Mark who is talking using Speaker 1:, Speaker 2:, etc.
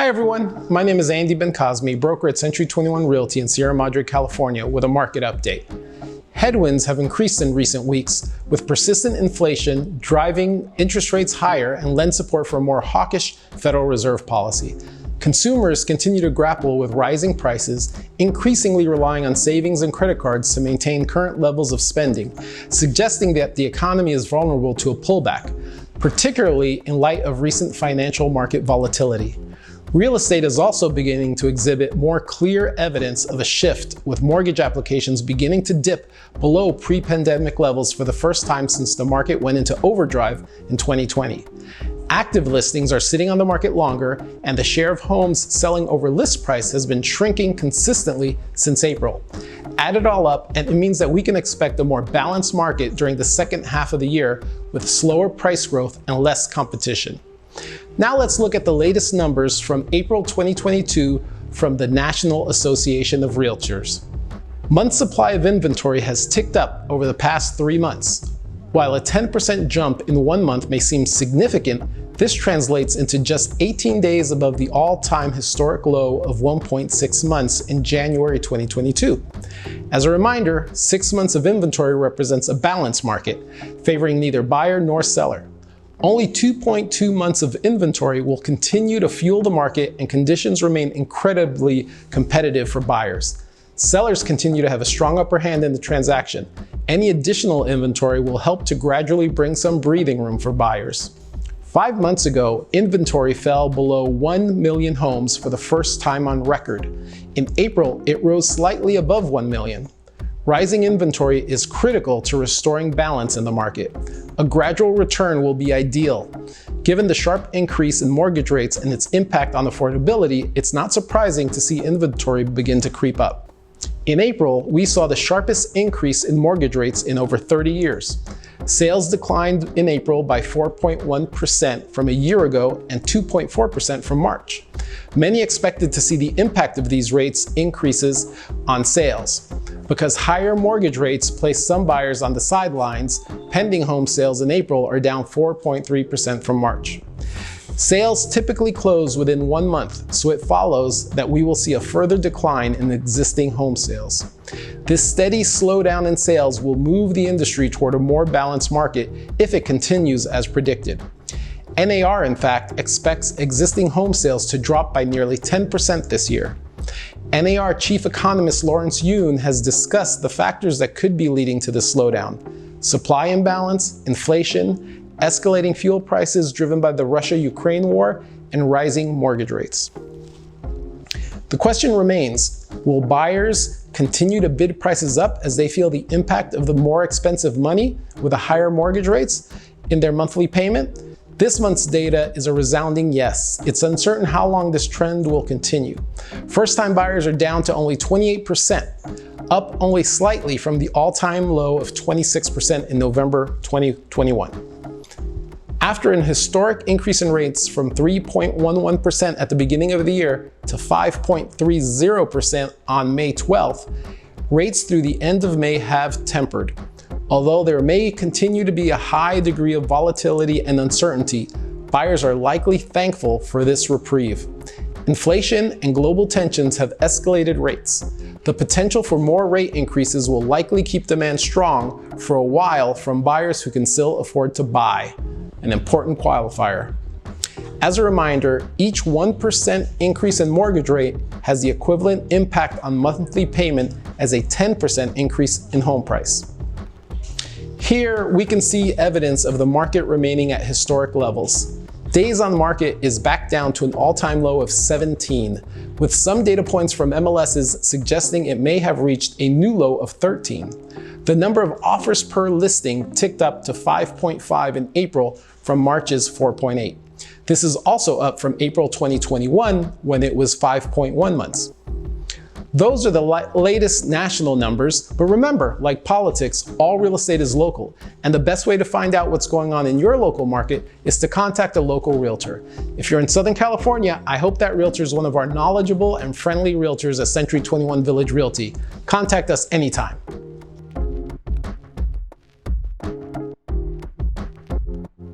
Speaker 1: Hi everyone, my name is Andy Bencosme, broker at Century 21 Realty in Sierra Madre, California, with a market update. Headwinds have increased in recent weeks, with persistent inflation driving interest rates higher and lend support for a more hawkish Federal Reserve policy. Consumers continue to grapple with rising prices, increasingly relying on savings and credit cards to maintain current levels of spending, suggesting that the economy is vulnerable to a pullback, particularly in light of recent financial market volatility. Real estate is also beginning to exhibit more clear evidence of a shift, with mortgage applications beginning to dip below pre-pandemic levels for the first time since the market went into overdrive in 2020. Active listings are sitting on the market longer, and the share of homes selling over list price has been shrinking consistently since April. Add it all up, and it means that we can expect a more balanced market during the second half of the year, with slower price growth and less competition. Now let's look at the latest numbers from April 2022 from the National Association of REALTORS. Month supply of inventory has ticked up over the past 3 months. While a 10% jump in 1 month may seem significant, this translates into just 18 days above the all-time historic low of 1.6 months in January 2022. As a reminder, 6 months of inventory represents a balanced market, favoring neither buyer nor seller. Only 2.2 months of inventory will continue to fuel the market, and conditions remain incredibly competitive for buyers. Sellers continue to have a strong upper hand in the transaction. Any additional inventory will help to gradually bring some breathing room for buyers. 5 months ago, inventory fell below 1 million homes for the first time on record. In April, it rose slightly above 1 million. Rising inventory is critical to restoring balance in the market. A gradual return will be ideal. Given the sharp increase in mortgage rates and its impact on affordability, it's not surprising to see inventory begin to creep up. In April, we saw the sharpest increase in mortgage rates in over 30 years. Sales declined in April by 4.1% from a year ago and 2.4% from March. Many expected to see the impact of these rates increases on sales. Because higher mortgage rates place some buyers on the sidelines, pending home sales in April are down 4.3% from March. Sales typically close within 1 month, so it follows that we will see a further decline in existing home sales. This steady slowdown in sales will move the industry toward a more balanced market if it continues as predicted. NAR, in fact, expects existing home sales to drop by nearly 10% this year. NAR Chief Economist Lawrence Yun has discussed the factors that could be leading to this slowdown: supply imbalance, inflation, escalating fuel prices driven by the Russia-Ukraine war, and rising mortgage rates. The question remains, will buyers continue to bid prices up as they feel the impact of the more expensive money with the higher mortgage rates in their monthly payment? This month's data is a resounding yes. It's uncertain how long this trend will continue. First-time buyers are down to only 28%, up only slightly from the all-time low of 26% in November 2021. After an historic increase in rates from 3.11% at the beginning of the year to 5.30% on May 12th, rates through the end of May have tempered. Although there may continue to be a high degree of volatility and uncertainty, buyers are likely thankful for this reprieve. Inflation and global tensions have escalated rates. The potential for more rate increases will likely keep demand strong for a while from buyers who can still afford to buy, an important qualifier. As a reminder, each 1% increase in mortgage rate has the equivalent impact on monthly payment as a 10% increase in home price. Here we can see evidence of the market remaining at historic levels. Days on market is back down to an all-time low of 17, with some data points from MLSs suggesting it may have reached a new low of 13. The number of offers per listing ticked up to 5.5 in April from March's 4.8. This is also up from April 2021 when it was 5.1 months. Those are the latest national numbers, but remember, like politics, all real estate is local, and the best way to find out what's going on in your local market is to contact a local realtor. If you're in Southern California, I hope that realtor is one of our knowledgeable and friendly realtors at Century 21 Village Realty. Contact us anytime.